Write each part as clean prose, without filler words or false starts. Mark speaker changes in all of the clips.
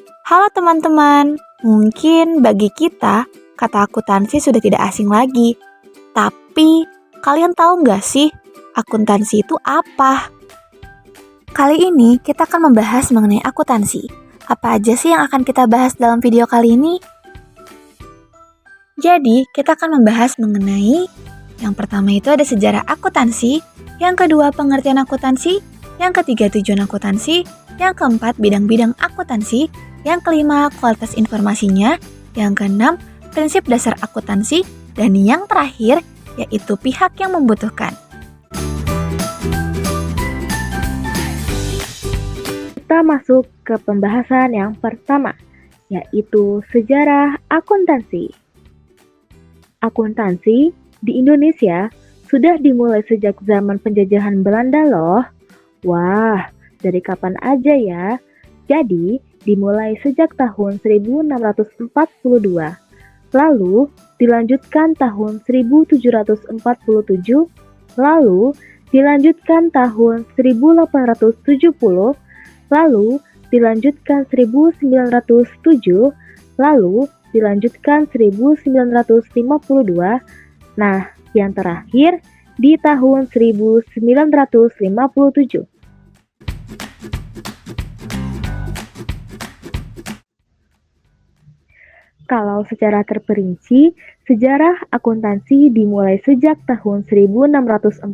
Speaker 1: Halo teman-teman, mungkin bagi kita, kata akuntansi sudah tidak asing lagi. Tapi, kalian tahu nggak sih, akuntansi itu apa? Kali ini kita akan membahas mengenai akuntansi. Apa aja sih yang akan kita bahas dalam video kali ini? Jadi, kita akan membahas mengenai yang pertama itu ada sejarah akuntansi, yang kedua pengertian akuntansi, yang ketiga tujuan akuntansi, yang keempat bidang-bidang akuntansi, yang kelima kualitas informasinya, yang keenam prinsip dasar akuntansi, dan yang terakhir yaitu pihak yang membutuhkan.
Speaker 2: Kita masuk ke pembahasan yang pertama, yaitu sejarah akuntansi. Akuntansi di Indonesia sudah dimulai sejak zaman penjajahan Belanda loh. Wah, dari kapan aja ya? Jadi, dimulai sejak tahun 1642, lalu dilanjutkan tahun 1747, lalu dilanjutkan tahun 1870, lalu dilanjutkan 1907, lalu dilanjutkan 1952, nah yang terakhir di tahun 1957. Kalau secara terperinci, sejarah akuntansi dimulai sejak tahun 1642.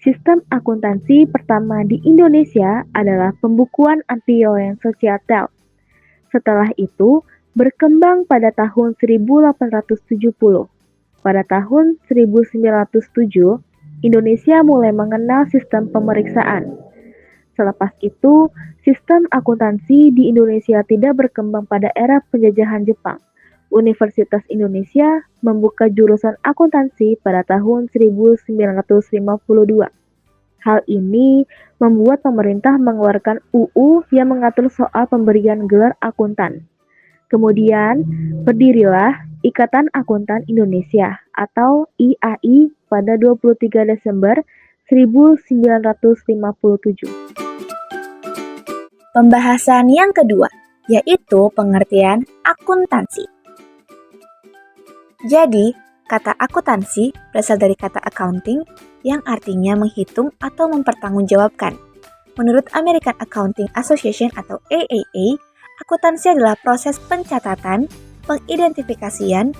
Speaker 2: Sistem akuntansi pertama di Indonesia adalah pembukuan Antiolen Societal. Setelah itu, berkembang pada tahun 1870. Pada tahun 1907, Indonesia mulai mengenal sistem pemeriksaan. Selepas itu, sistem akuntansi di Indonesia tidak berkembang pada era penjajahan Jepang. Universitas Indonesia membuka jurusan akuntansi pada tahun 1952. Hal ini membuat pemerintah mengeluarkan UU yang mengatur soal pemberian gelar akuntan. Kemudian, berdirilah Ikatan Akuntan Indonesia atau IAI pada 23 Desember 1957.
Speaker 1: Pembahasan yang kedua, yaitu pengertian akuntansi. Jadi, kata akuntansi berasal dari kata accounting yang artinya menghitung atau mempertanggungjawabkan. Menurut American Accounting Association atau AAA, akuntansi adalah proses pencatatan, pengidentifikasian,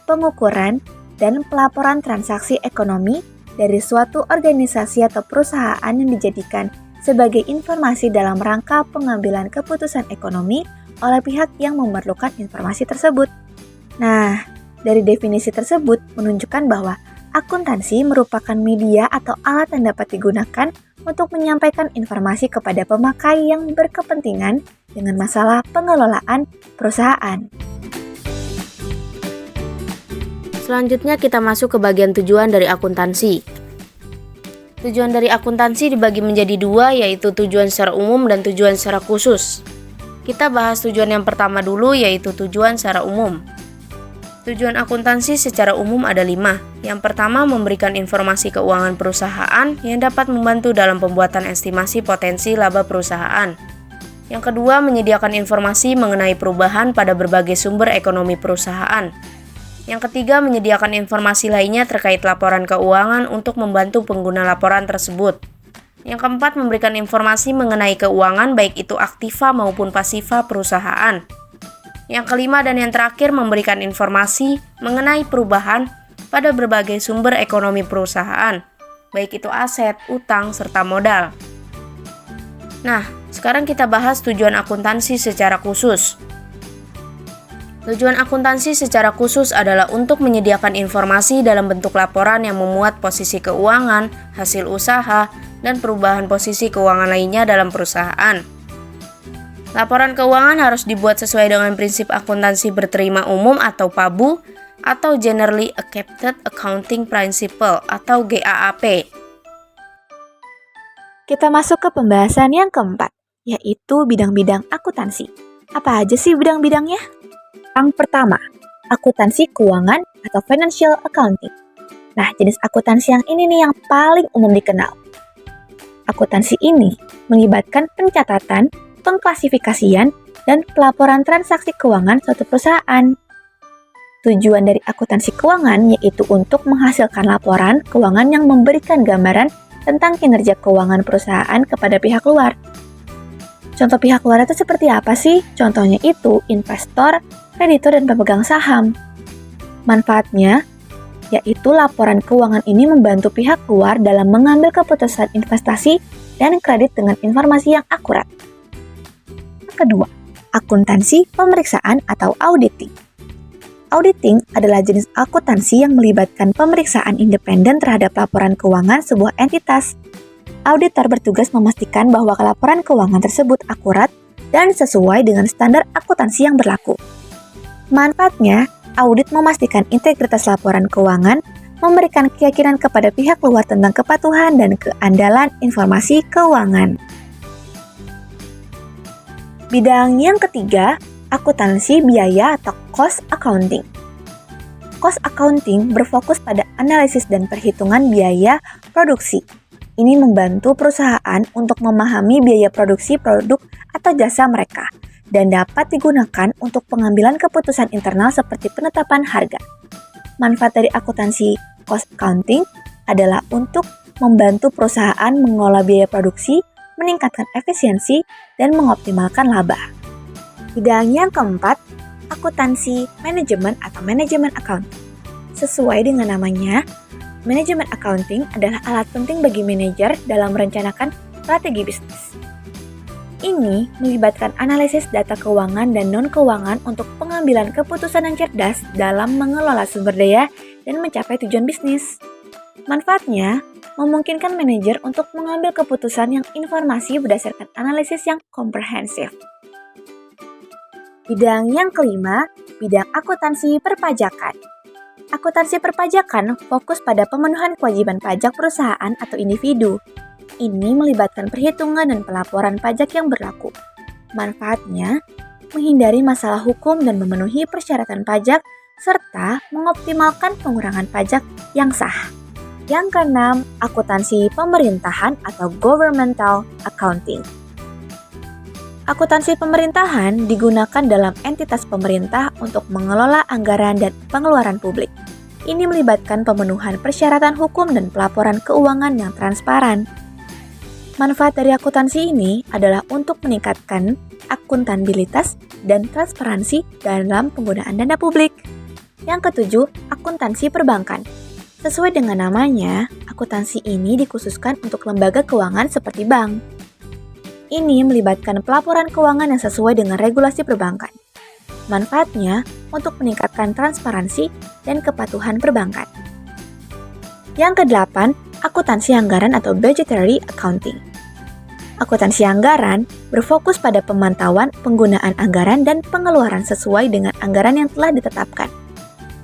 Speaker 1: pengukuran, dan pelaporan transaksi ekonomi dari suatu organisasi atau perusahaan yang dijadikan sebagai informasi dalam rangka pengambilan keputusan ekonomi oleh pihak yang memerlukan informasi tersebut. Nah, dari definisi tersebut menunjukkan bahwa akuntansi merupakan media atau alat yang dapat digunakan untuk menyampaikan informasi kepada pemakai yang berkepentingan dengan masalah pengelolaan perusahaan.
Speaker 3: Selanjutnya kita masuk ke bagian tujuan dari akuntansi. Tujuan dari akuntansi dibagi menjadi dua, yaitu tujuan secara umum dan tujuan secara khusus. Kita bahas tujuan yang pertama dulu, yaitu tujuan secara umum. Tujuan akuntansi secara umum ada 5. Yang pertama, memberikan informasi keuangan perusahaan yang dapat membantu dalam pembuatan estimasi potensi laba perusahaan. Yang kedua, menyediakan informasi mengenai perubahan pada berbagai sumber ekonomi perusahaan. Yang ketiga, menyediakan informasi lainnya terkait laporan keuangan untuk membantu pengguna laporan tersebut. Yang keempat, memberikan informasi mengenai keuangan baik itu aktiva maupun pasiva perusahaan. Yang kelima dan yang terakhir, memberikan informasi mengenai perubahan pada berbagai sumber ekonomi perusahaan, baik itu aset, utang, serta modal. Nah, sekarang kita bahas tujuan akuntansi secara khusus. Tujuan akuntansi secara khusus adalah untuk menyediakan informasi dalam bentuk laporan yang memuat posisi keuangan, hasil usaha, dan perubahan posisi keuangan lainnya dalam perusahaan. Laporan keuangan harus dibuat sesuai dengan prinsip akuntansi berterima umum atau PABU atau Generally Accepted Accounting Principle atau GAAP.
Speaker 1: Kita masuk ke pembahasan yang keempat, yaitu bidang-bidang akuntansi. Apa aja sih bidang-bidangnya? Yang pertama, akuntansi keuangan atau financial accounting. Nah, jenis akuntansi yang ini nih yang paling umum dikenal. Akuntansi ini melibatkan pencatatan, pengklasifikasian, dan pelaporan transaksi keuangan suatu perusahaan. Tujuan dari akuntansi keuangan yaitu untuk menghasilkan laporan keuangan yang memberikan gambaran tentang kinerja keuangan perusahaan kepada pihak luar. Contoh pihak luar itu seperti apa sih? Contohnya itu investor, kreditur, dan pemegang saham. Manfaatnya yaitu laporan keuangan ini membantu pihak luar dalam mengambil keputusan investasi dan kredit dengan informasi yang akurat. Yang kedua, akuntansi pemeriksaan atau auditing. Auditing adalah jenis akuntansi yang melibatkan pemeriksaan independen terhadap laporan keuangan sebuah entitas. Auditor bertugas memastikan bahwa laporan keuangan tersebut akurat dan sesuai dengan standar akuntansi yang berlaku. Manfaatnya, audit memastikan integritas laporan keuangan, memberikan keyakinan kepada pihak luar tentang kepatuhan dan keandalan informasi keuangan. Bidang yang ketiga, akuntansi biaya atau cost accounting. Cost accounting berfokus pada analisis dan perhitungan biaya produksi. Ini membantu perusahaan untuk memahami biaya produksi produk atau jasa mereka dan dapat digunakan untuk pengambilan keputusan internal seperti penetapan harga. Manfaat dari akuntansi cost accounting adalah untuk membantu perusahaan mengelola biaya produksi, meningkatkan efisiensi, dan mengoptimalkan laba. Bidang yang keempat, akuntansi manajemen atau manajemen accounting. Sesuai dengan namanya, manajemen accounting adalah alat penting bagi manajer dalam merencanakan strategi bisnis. Ini melibatkan analisis data keuangan dan non-keuangan untuk pengambilan keputusan yang cerdas dalam mengelola sumber daya dan mencapai tujuan bisnis. Manfaatnya, memungkinkan manajer untuk mengambil keputusan yang informasi berdasarkan analisis yang komprehensif. Bidang yang kelima, bidang akuntansi perpajakan. Akuntansi perpajakan fokus pada pemenuhan kewajiban pajak perusahaan atau individu. Ini melibatkan perhitungan dan pelaporan pajak yang berlaku. Manfaatnya, menghindari masalah hukum dan memenuhi persyaratan pajak, serta mengoptimalkan pengurangan pajak yang sah. Yang keenam, akuntansi pemerintahan atau governmental accounting. Akuntansi pemerintahan digunakan dalam entitas pemerintah untuk mengelola anggaran dan pengeluaran publik. Ini melibatkan pemenuhan persyaratan hukum dan pelaporan keuangan yang transparan. Manfaat dari akuntansi ini adalah untuk meningkatkan akuntabilitas dan transparansi dalam penggunaan dana publik. Yang ketujuh, akuntansi perbankan. Sesuai dengan namanya, akuntansi ini dikhususkan untuk lembaga keuangan seperti bank. Ini melibatkan pelaporan keuangan yang sesuai dengan regulasi perbankan. Manfaatnya untuk meningkatkan transparansi dan kepatuhan perbankan. Yang kedelapan, akuntansi anggaran atau budgetary accounting. Akuntansi anggaran berfokus pada pemantauan penggunaan anggaran dan pengeluaran sesuai dengan anggaran yang telah ditetapkan.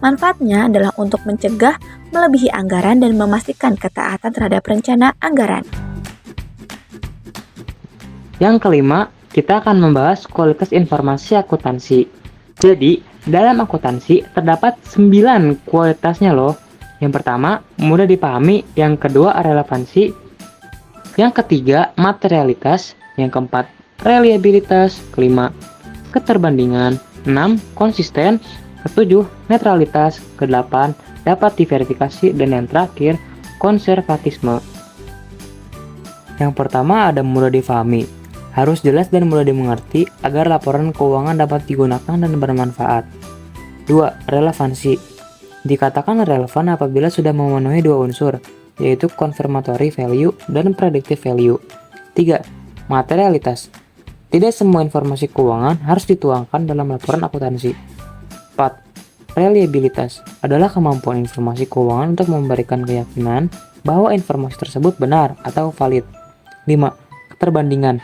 Speaker 1: Manfaatnya adalah untuk mencegah melebihi anggaran dan memastikan ketaatan terhadap rencana anggaran.
Speaker 4: Yang kelima, kita akan membahas kualitas informasi akuntansi. Jadi, dalam akuntansi terdapat 9 kualitasnya loh. Yang pertama, mudah dipahami. Yang kedua, relevansi. Yang ketiga, materialitas. Yang keempat, reliabilitas. Kelima, keterbandingan. 6, konsisten. Ketujuh, netralitas. Kedelapan, dapat diverifikasi. Dan yang terakhir, konservatisme. Yang pertama ada mudah difahami. Harus jelas dan mudah dimengerti agar laporan keuangan dapat digunakan dan bermanfaat. 2. Relevansi. Dikatakan relevan apabila sudah memenuhi dua unsur, yaitu confirmatory value dan predictive value. 3. Materialitas. Tidak semua informasi keuangan harus dituangkan dalam laporan akuntansi. 4. Reliabilitas adalah kemampuan informasi keuangan untuk memberikan keyakinan bahwa informasi tersebut benar atau valid. 5. Keterbandingan.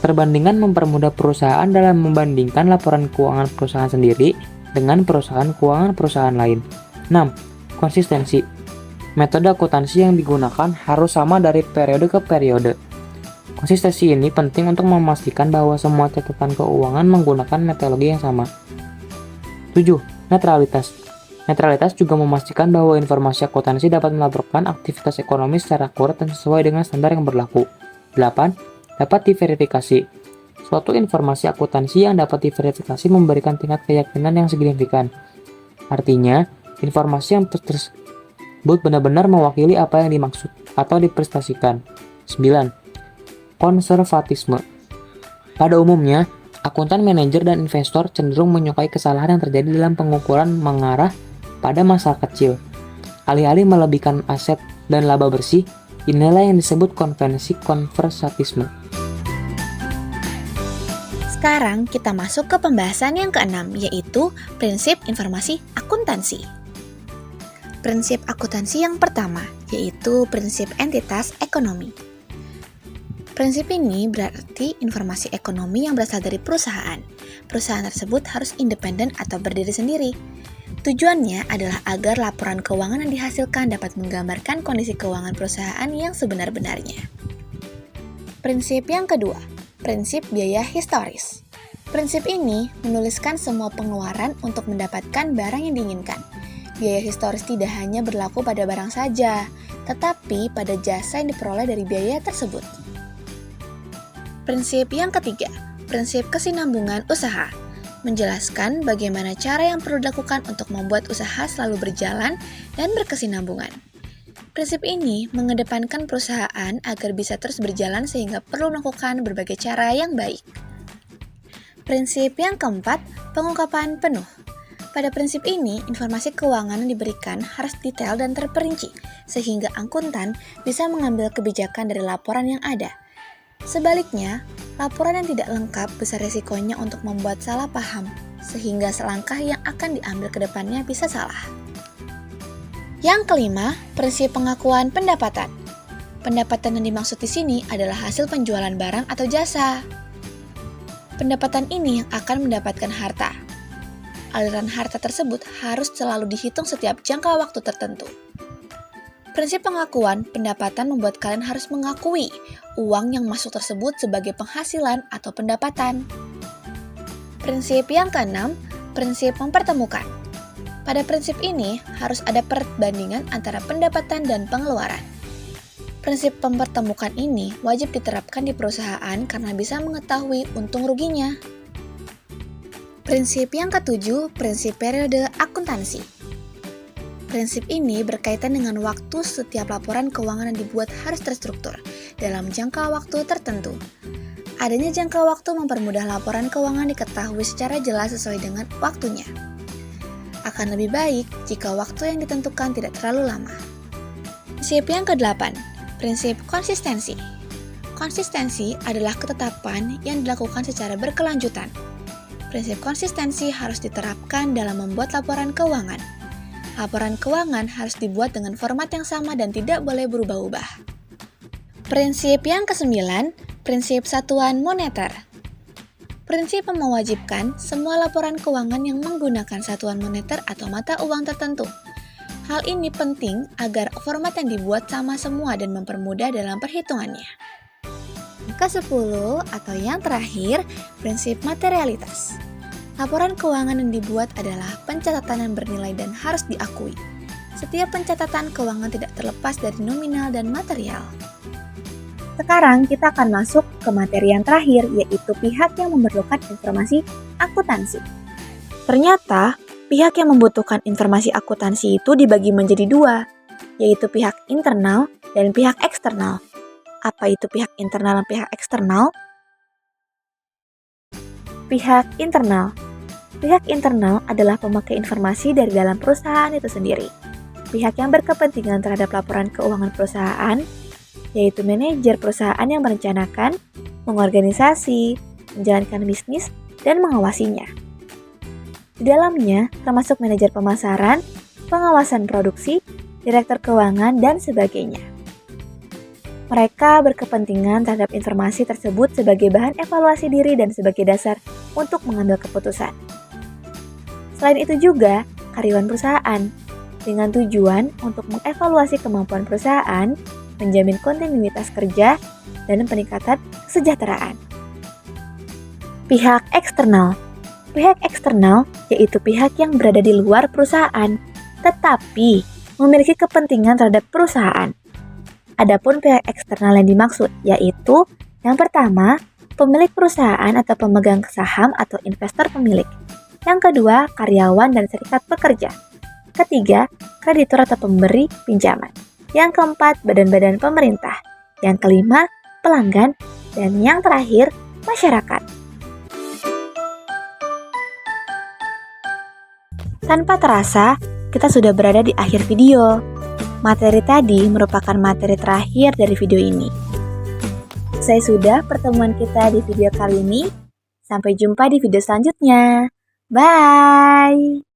Speaker 4: Perbandingan mempermudah perusahaan dalam membandingkan laporan keuangan perusahaan sendiri dengan perusahaan keuangan perusahaan lain. 6. Konsistensi. Metode akuntansi yang digunakan harus sama dari periode ke periode. Konsistensi ini penting untuk memastikan bahwa semua catatan keuangan menggunakan metodologi yang sama. 7. Netralitas. Netralitas juga memastikan bahwa informasi akuntansi dapat melaporkan aktivitas ekonomi secara akurat dan sesuai dengan standar yang berlaku. 8. Dapat diverifikasi. Suatu informasi akuntansi yang dapat diverifikasi memberikan tingkat keyakinan yang signifikan. Artinya, informasi yang tersebut benar-benar mewakili apa yang dimaksud atau diprestasikan. 9. Konservatisme. Pada umumnya, akuntan, manajer, dan investor cenderung menyukai kesalahan yang terjadi dalam pengukuran mengarah pada masalah kecil. Alih-alih melebihkan aset dan laba bersih, inilah yang disebut konvensi konservatisme.
Speaker 1: Sekarang kita masuk ke pembahasan yang keenam, yaitu prinsip informasi akuntansi. Prinsip akuntansi yang pertama, yaitu prinsip entitas ekonomi. Prinsip ini berarti informasi ekonomi yang berasal dari perusahaan. Perusahaan tersebut harus independen atau berdiri sendiri. Tujuannya adalah agar laporan keuangan yang dihasilkan dapat menggambarkan kondisi keuangan perusahaan yang sebenar-benarnya. Prinsip yang kedua, prinsip biaya historis. Prinsip ini menuliskan semua pengeluaran untuk mendapatkan barang yang diinginkan. Biaya historis tidak hanya berlaku pada barang saja, tetapi pada jasa yang diperoleh dari biaya tersebut. Prinsip yang ketiga, prinsip kesinambungan usaha. Menjelaskan bagaimana cara yang perlu dilakukan untuk membuat usaha selalu berjalan dan berkesinambungan. Prinsip ini mengedepankan perusahaan agar bisa terus berjalan sehingga perlu melakukan berbagai cara yang baik. Prinsip yang keempat, pengungkapan penuh. Pada prinsip ini, informasi keuangan yang diberikan harus detail dan terperinci, sehingga akuntan bisa mengambil kebijakan dari laporan yang ada. Sebaliknya, laporan yang tidak lengkap besar resikonya untuk membuat salah paham, sehingga selangkah yang akan diambil ke depannya bisa salah. Yang kelima, prinsip pengakuan pendapatan. Pendapatan yang dimaksud di sini adalah hasil penjualan barang atau jasa. Pendapatan ini yang akan mendapatkan harta. Aliran harta tersebut harus selalu dihitung setiap jangka waktu tertentu. Prinsip pengakuan pendapatan membuat kalian harus mengakui uang yang masuk tersebut sebagai penghasilan atau pendapatan. Prinsip yang keenam, prinsip mempertemukan. Pada prinsip ini, harus ada perbandingan antara pendapatan dan pengeluaran. Prinsip mempertemukan ini wajib diterapkan di perusahaan karena bisa mengetahui untung ruginya. Prinsip yang ketujuh, prinsip periode akuntansi. Prinsip ini berkaitan dengan waktu setiap laporan keuangan yang dibuat harus terstruktur dalam jangka waktu tertentu. Adanya jangka waktu mempermudah laporan keuangan diketahui secara jelas sesuai dengan waktunya. Akan lebih baik jika waktu yang ditentukan tidak terlalu lama. Prinsip yang ke-8, prinsip konsistensi. Konsistensi adalah ketetapan yang dilakukan secara berkelanjutan. Prinsip konsistensi harus diterapkan dalam membuat laporan keuangan. Laporan keuangan harus dibuat dengan format yang sama dan tidak boleh berubah-ubah. Prinsip yang ke-9, prinsip satuan moneter. Prinsip mewajibkan semua laporan keuangan yang menggunakan satuan moneter atau mata uang tertentu. Hal ini penting agar format yang dibuat sama semua dan mempermudah dalam perhitungannya. Ke-10 atau yang terakhir, prinsip materialitas. Laporan keuangan yang dibuat adalah pencatatan yang bernilai dan harus diakui. Setiap pencatatan keuangan tidak terlepas dari nominal dan material. Sekarang kita akan masuk ke materi yang terakhir, yaitu pihak yang memerlukan informasi akuntansi. Ternyata, pihak yang membutuhkan informasi akuntansi itu dibagi menjadi dua, yaitu pihak internal dan pihak eksternal. Apa itu pihak internal dan pihak eksternal? Pihak internal. Pihak internal adalah pemakai informasi dari dalam perusahaan itu sendiri. Pihak yang berkepentingan terhadap laporan keuangan perusahaan, yaitu manajer perusahaan yang merencanakan, mengorganisasi, menjalankan bisnis, dan mengawasinya. Di dalamnya termasuk manajer pemasaran, pengawasan produksi, direktur keuangan, dan sebagainya. Mereka berkepentingan terhadap informasi tersebut sebagai bahan evaluasi diri dan sebagai dasar untuk mengambil keputusan. Selain itu juga, karyawan perusahaan, dengan tujuan untuk mengevaluasi kemampuan perusahaan, menjamin kontinuitas kerja, dan peningkatan kesejahteraan. Pihak eksternal. Pihak eksternal yaitu pihak yang berada di luar perusahaan, tetapi memiliki kepentingan terhadap perusahaan. Adapun pihak eksternal yang dimaksud yaitu yang pertama, pemilik perusahaan atau pemegang saham atau investor pemilik. Yang kedua, karyawan dan serikat pekerja. Ketiga, kreditur atau pemberi pinjaman. Yang keempat, badan-badan pemerintah. Yang kelima, pelanggan. Dan yang terakhir, masyarakat. Tanpa terasa, kita sudah berada di akhir video. Materi tadi merupakan materi terakhir dari video ini. Selesai sudah pertemuan kita di video kali ini. Sampai jumpa di video selanjutnya. Bye!